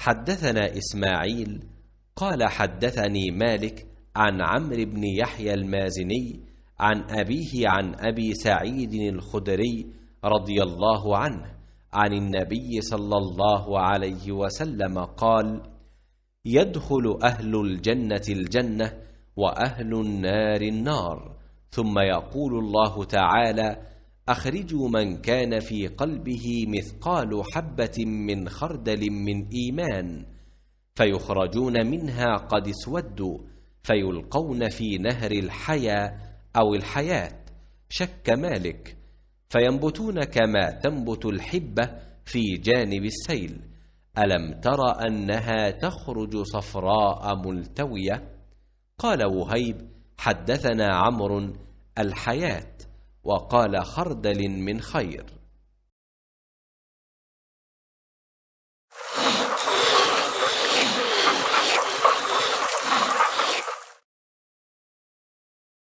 حدثنا إسماعيل قال حدثني مالك عن عمرو بن يحيى المازني عن أبيه عن أبي سعيد الخدري رضي الله عنه عن النبي صلى الله عليه وسلم قال: يدخل أهل الجنة الجنة وأهل النار النار، ثم يقول الله تعالى: أخرجوا من كان في قلبه مثقال حبة من خردل من إيمان، فيخرجون منها قد اسودوا، فيلقون في نهر الحياة أو الحياة، شك مالك، فينبتون كما تنبت الحبة في جانب السيل. ألم تر أنها تخرج صفراء ملتوية؟ قال وهيب: حدثنا عمرو الحياة، وقال خردل من خير.